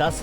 10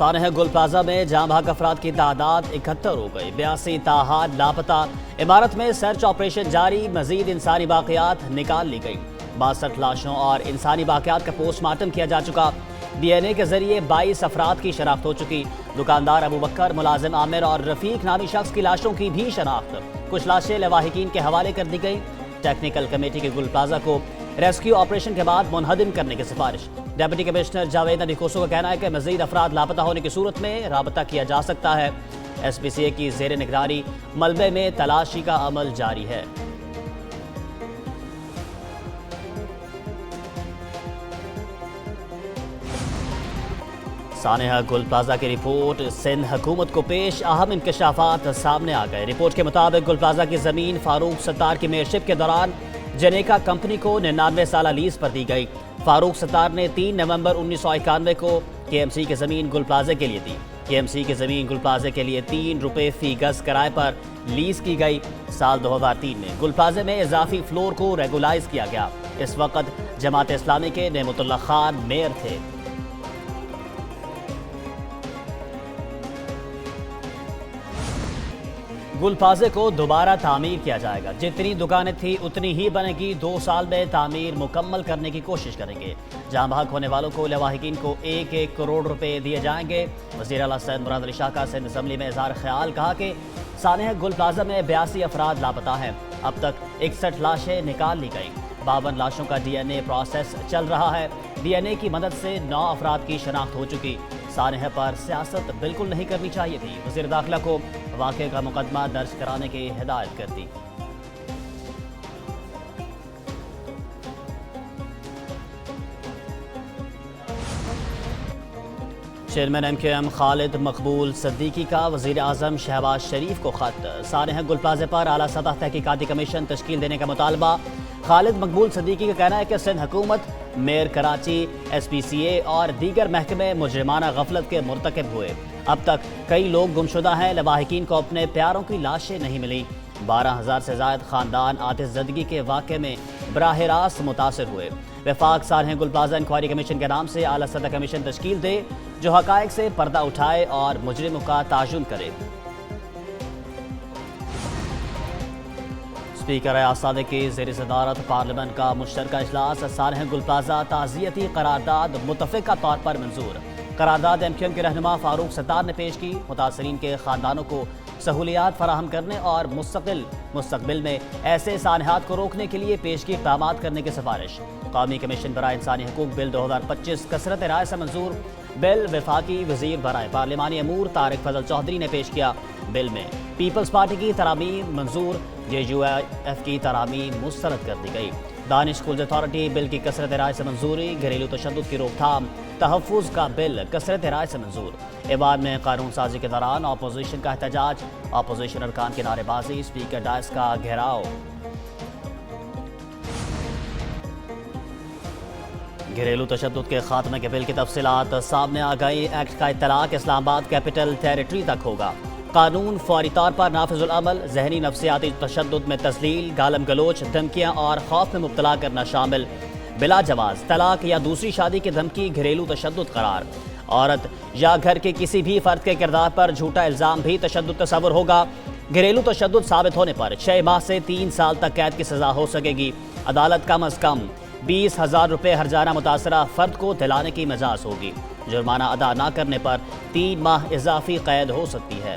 سانحہ گل پلازا میں جاں بحق افراد کی تعداد 71 ہو گئی، 82 تاحال لاپتہ۔ عمارت میں سرچ آپریشن جاری، مزید انسانی باقیات نکال لی گئی۔ 62 لاشوں اور انسانی باقیات کا پوسٹ مارٹم کیا جا چکا۔ ڈی این اے کے ذریعے 22 افراد کی شناخت ہو چکی۔ دکاندار ابو بکر، ملازم عامر اور رفیق نامی شخص کی لاشوں کی بھی شناخت۔ کچھ لاشیں لواحقین کے حوالے کر دی گئی۔ ٹیکنیکل کمیٹی کے گل پلازا کو ریسکیو آپریشن کے بعد منہدم کرنے کی سفارش۔ ڈپٹی کمشنر جاوید نڈیکوسو کا کہنا ہے کہ مزید افراد لاپتہ ہونے کی صورت میں رابطہ کیا جا سکتا ہے۔ ایس پی سی اے کی زیر نگرانی ملبے میں تلاشی کا عمل جاری ہے۔ سانحہ گل پلازا کی رپورٹ سندھ حکومت کو پیش، اہم انکشافات سامنے آ گئے۔ رپورٹ کے مطابق گل پلازا کی زمین فاروق ستار کی میئرشپ کے دوران جنیکا کمپنی کو 99 سالہ لیز پر دی گئی۔ فاروق ستار نے 3 نومبر 1991 کو کے ایم سی کی زمین گل پلازے کے لیے دی۔ کے ایم سی کی زمین گل پلازے کے لیے 3 روپے فی گز کرائے پر لیز کی گئی۔ سال 2003 میں گل پلازے میں اضافی فلور کو ریگولائز کیا گیا۔ اس وقت جماعت اسلامی کے نعمت اللہ خان میئر تھے۔ گل پلازے کو دوبارہ تعمیر کیا جائے گا، جتنی دکانیں تھیں اتنی ہی بنے گی۔ 2 سال میں تعمیر مکمل کرنے کی کوشش کریں گے۔ جاں بحق ہونے والوں کو لواحقین کو 1-1 کروڑ روپے دیے جائیں گے۔ وزیر اعلیٰ سید مراد علی شاہ کا سندھ اسمبلی میں اظہار خیال، کہا کہ سانحہ گل پلازا میں 82 افراد لاپتہ ہیں۔ اب تک 61 لاشیں نکال لی گئیں۔ 52 لاشوں کا ڈی این اے پروسیس چل رہا ہے۔ ڈی این اے کی مدد سے 9 افراد کی شناخت ہو چکی۔ سانحہ پر سیاست بالکل نہیں کرنی چاہیے تھی، وزیر داخلہ کو واقعے کا مقدمہ درج کرانے کی ہدایت کر دی۔ چیئرمین ایم کیو ایم خالد مقبول صدیقی کا وزیر اعظم شہباز شریف کو خط۔ سانحہ گل پلازے پر اعلیٰ سطح تحقیقاتی کمیشن تشکیل دینے کا مطالبہ۔ خالد مقبول صدیقی کا کہنا ہے کہ سندھ حکومت، میئر کراچی، ایس پی سی اے اور دیگر محکمے مجرمانہ غفلت کے مرتکب ہوئے۔ اب تک کئی لوگ گمشدہ ہیں۔ لواحقین کو اپنے پیاروں کی لاشیں نہیں ملی۔ 12,000 سے زائد خاندان آتش زدگی کے واقعے میں براہ راست متاثر ہوئے۔ وفاق سانحہ گل پلازا انکوائری کمیشن کے نام سے اعلیٰ سطح کمیشن تشکیل دے جو حقائق سے پردہ اٹھائے اور مجرموں کا تعین کرے۔ اسپیکر ایاز صادق کی زیر صدارت پارلیمنٹ کا مشترکہ اجلاس۔ سانحہ گل پلازا تعزیتی قرارداد متفقہ طور پر منظور۔ قرارداد ایم کیو ایم کے رہنما فاروق ستار نے پیش کی۔ متاثرین کے خاندانوں کو سہولیات فراہم کرنے اور مستقبل میں ایسے سانحات کو روکنے کے لیے پیشگی اقدامات کرنے کی سفارش۔ قومی کمیشن برائے انسانی حقوق بل 2025 کثرت رائے سے منظور۔ بل وفاقی وزیر برائے پارلیمانی امور طارق فضل چودھری نے پیش کیا۔ بل میں پیپلز پارٹی کی ترامیم منظور، جے یو ایف کی ترامیم مسترد کر دی گئی۔ دانش اسکولز اتھارٹی بل کی کثرت رائے سے منظوری۔ گھریلو تشدد کی روک تھام تحفظ کا بل کثرت رائے سے منظور۔ ایوان میں قانون سازی کے دوران اپوزیشن کا احتجاج، اپوزیشن ارکان کی نعرے بازی، اسپیکر ڈائس کا گھیراؤ۔ گھریلو تشدد کے خاتمے کے بل کی تفصیلات سامنے آ گئی۔ ایکٹ کا اطلاق اسلام آباد کیپٹل ٹیریٹری تک ہوگا۔ قانون فوری طور پر نافذ العمل۔ ذہنی نفسیاتی تشدد میں تذلیل، گالم گلوچ، دھمکیاں اور خوف میں مبتلا کرنا شامل۔ بلا جواز طلاق یا دوسری شادی کی دھمکی گھریلو تشدد قرار۔ عورت یا گھر کے کسی بھی فرد کے کردار پر جھوٹا الزام بھی تشدد تصور ہوگا۔ گھریلو تشدد ثابت ہونے پر 6 ماہ سے 3 سال تک قید کی سزا ہو سکے گی۔ عدالت کم از کم 20,000 روپے ہرجانہ متاثرہ فرد کو دلانے کی مجاز ہوگی۔ جرمانہ ادا نہ کرنے پر 3 ماہ اضافی قید ہو سکتی ہے۔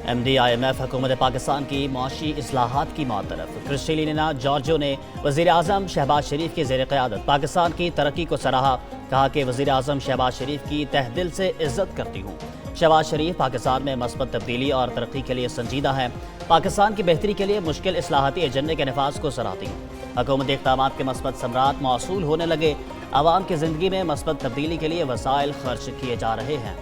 M D I M F حکومت پاکستان کی معاشی اصلاحات کی معترف۔ کرسٹیلینا جارجو نے وزیر اعظم شہباز شریف کی زیر قیادت پاکستان کی ترقی کو سراہا، کہا کہ وزیر اعظم شہباز شریف کی تہ دل سے عزت کرتی ہوں۔ شہباز شریف پاکستان میں مثبت تبدیلی اور ترقی کے لیے سنجیدہ ہیں۔ پاکستان کی بہتری کے لیے مشکل اصلاحاتی ایجنڈے کے نفاذ کو سراہتی ہوں۔ حکومتی اقدامات کے مثبت ثمرات موصول ہونے لگے۔ عوام کی زندگی میں مثبت تبدیلی کے لیے وسائل خرچ کیے جا رہے ہیں۔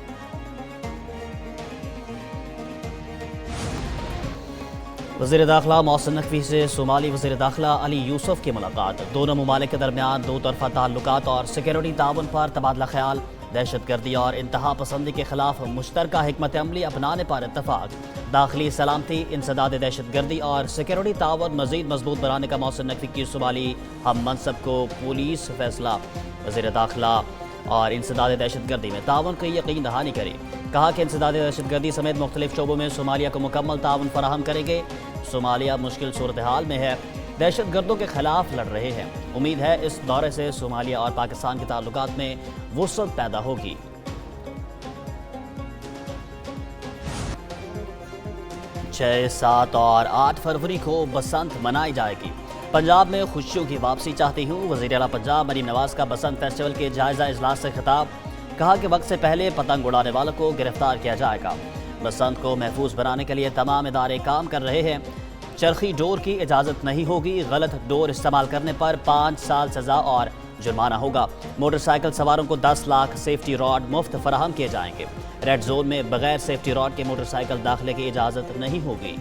وزیر داخلہ محسن نقوی سے صومالی وزیر داخلہ علی یوسف کی ملاقات۔ دونوں ممالک کے درمیان 2 طرفہ تعلقات اور سیکیورٹی تعاون پر تبادلہ خیال۔ دہشت گردی اور انتہا پسندی کے خلاف مشترکہ حکمت عملی اپنانے پر اتفاق۔ داخلی سلامتی، انسداد دہشت گردی اور سیکیورٹی تعاون مزید مضبوط بنانے کا محسن نقوی کی صومالی ہم منصب کو پولیس فیصلہ۔ وزیر داخلہ اور انسداد دہشت گردی میں تعاون کی یقین دہانی کری۔ کہا کہ انسداد دہشت گردی سمیت مختلف شعبوں میں صومالیہ کو مکمل تعاون فراہم کریں گے۔ صومالیہ مشکل صورتحال میں ہے، دہشت گردوں کے خلاف لڑ رہے ہیں۔ امید ہے اس دورے سے صومالیہ اور پاکستان کے تعلقات میں وسعت پیدا ہوگی۔ 6، 7 اور 8 فروری کو بسنت منائی جائے گی۔ پنجاب میں خوشیوں کی واپسی چاہتی ہوں، وزیر اعلیٰ پنجاب مریم نواز کا بسنت فیسٹیول کے جائزہ اجلاس سے خطاب۔ کہا کہ وقت سے پہلے پتنگ اڑانے والوں کو گرفتار کیا جائے گا۔ بسنت کو محفوظ بنانے کے لیے تمام ادارے کام کر رہے ہیں۔ چرخی ڈور کی اجازت نہیں ہوگی، غلط ڈور استعمال کرنے پر 5 سال سزا اور جرمانہ ہوگا۔ موٹر سائیکل سواروں کو 10 لاکھ سیفٹی راڈ مفت فراہم کیے جائیں گے۔ ریڈ زون میں بغیر سیفٹی راڈ کے موٹر سائیکل داخلے کی اجازت نہیں ہوگی۔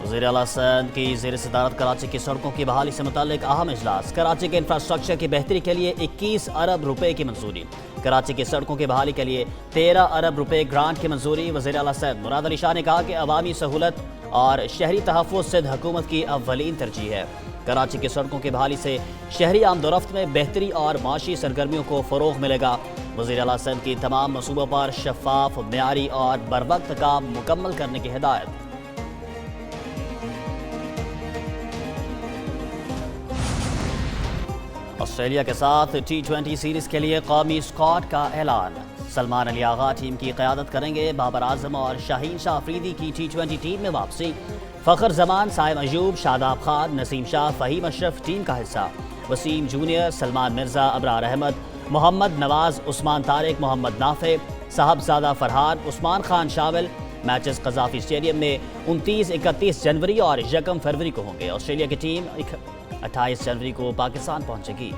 وزیر اعلیٰ سندھ کی زیر صدارت کراچی کی سڑکوں کی بحالی سے متعلق اہم اجلاس۔ کراچی کے انفراسٹرکچر کی بہتری کے لیے 21 ارب روپے کی منظوری۔ کراچی کی سڑکوں کی بحالی کے لیے 13 ارب روپے گرانٹ کی منظوری۔ وزیر اعلیٰ سندھ مراد علی شاہ نے کہا کہ عوامی سہولت اور شہری تحفظ سندھ حکومت کی اولین ترجیح ہے۔ کراچی کی سڑکوں کی بحالی سے شہری آمد و رفت میں بہتری اور معاشی سرگرمیوں کو فروغ ملے گا۔ وزیر اعلیٰ سندھ کی تمام منصوبوں پر شفاف، معیاری اور بروقت کام مکمل کرنے کی ہدایت۔ آسٹریلیا کے ساتھ T20 سیریز کے لیے قومی اسکواڈ کا اعلان۔ سلمان علی آغا ٹیم کی قیادت کریں گے۔ بابر اعظم اور شاہین شاہ افریدی کی T20 ٹیم میں واپسی۔ فخر زمان، سائم ایوب، شاداب خان، نسیم شاہ، فہیم اشرف ٹیم کا حصہ۔ وسیم جونیئر، سلمان مرزا، ابرار احمد، محمد نواز، عثمان طارق، محمد نافع، صاحبزادہ فرحان، عثمان خان شامل۔ میچز قذافی اسٹیڈیم میں 29، 31 جنوری اور 1 فروری کو ہوں گے۔ آسٹریلیا کی ٹیم 28 جنوری کو پاکستان پہنچے گی۔